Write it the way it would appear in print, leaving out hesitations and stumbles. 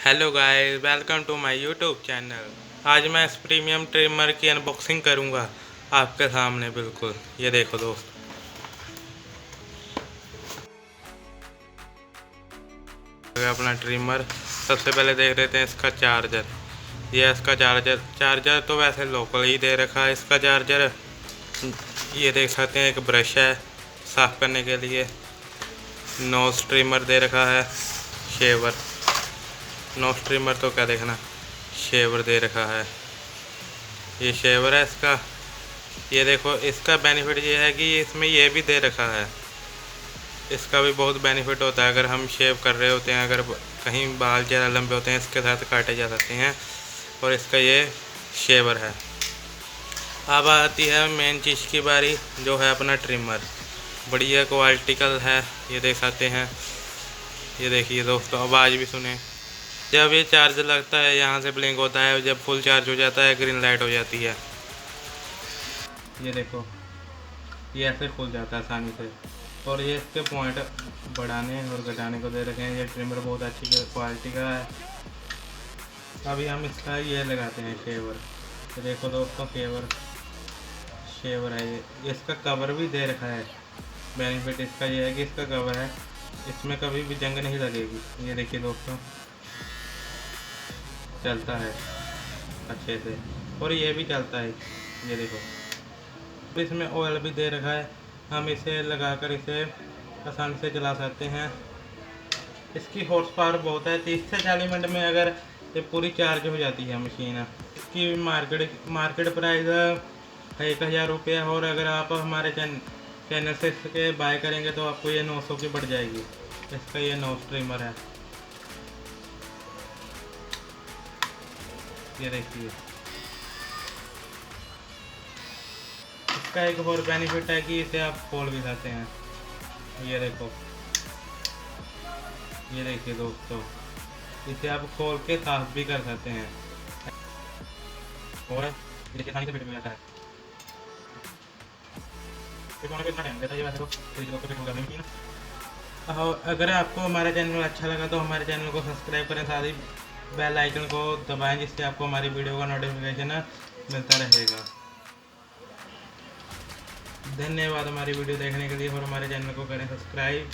Hello guys, welcome to my YouTube channel. आज मैं इस प्रीमियम ट्रिमर की अनबॉक्सिंग करूंगा आपके सामने। बिल्कुल, ये देखो दोस्त, अपना ट्रिमर। सबसे पहले देख लेते हैं इसका चार्जर। ये इसका चार्जर तो वैसे लोकल ही दे रखा है। इसका चार्जर ये देख सकते हैं, एक ब्रश है साफ़ करने के लिए। नोज ट्रिमर दे रखा है, शेवर। नोज ट्रिमर तो क्या देखना, शेवर दे रखा है। ये शेवर है इसका। ये देखो, इसका बेनिफिट ये है कि इसमें ये भी दे रखा है। इसका भी बहुत बेनिफिट होता है। अगर हम शेव कर रहे होते हैं, अगर कहीं बाल ज़्यादा लंबे होते हैं, इसके साथ काटे जा सकते हैं। और इसका ये शेवर है। अब आती है मेन चीज़ की बारी, जो है अपना ट्रिमर। बढ़िया क्वालिटी का है, ये देख सकते हैं। ये देखिए दोस्तों, आवाज़ भी सुने। जब ये चार्ज लगता है, यहाँ से ब्लिंक होता है। जब फुल चार्ज हो जाता है, ग्रीन लाइट हो जाती है। ये देखो, ये ऐसे खुल जाता है आसानी से। और ये इसके पॉइंट बढ़ाने और घटाने को दे रखे हैं। ये ट्रिमर बहुत अच्छी क्वालिटी का है। अभी हम इसका ये लगाते हैं, शेवर। तो देखो दोस्तों, शेवर है ये। इसका कवर भी दे रखा है। बेनिफिट इसका ये है कि इसका कवर है, इसमें कभी भी जंग नहीं लगेगी। ये देखिए दोस्तों, चलता है अच्छे से। और ये भी चलता है, ये देखो। इसमें ऑयल भी दे रखा है। हम इसे लगाकर इसे आसानी से चला सकते हैं। इसकी हॉर्स पावर बहुत है। 30 से 40 मिनट में अगर ये पूरी चार्ज हो जाती है मशीन। इसकी मार्केट प्राइस है 1000 रुपये। और अगर आप हमारे चैनल से इसके बाय करेंगे तो आपको ये 900 की पड़ जाएगी। इसका ये नोज ट्रिमर है, ये देखिए। इसका एक और बेनिफिट है कि इसे आप खोल भी सकते हैं। ये देखो, ये देखिए दोस्तों, इसे आप खोल के साफ भी कर सकते हैं। और देखिए, आसानी से फिट हो जाता है। फिट होने को इतना टाइम लेता है ये, वैसे तो फिट होगा नहीं ना। और अगर आपको हमारा चैनल अच्छा लगा तो हमारे चैनल को सब्सक्राइब करें, साथ ही बेल आइकन को दबाएं, जिससे आपको हमारी वीडियो का नोटिफिकेशन मिलता रहेगा। धन्यवाद हमारी वीडियो देखने के लिए। और हमारे चैनल को करें सब्सक्राइब।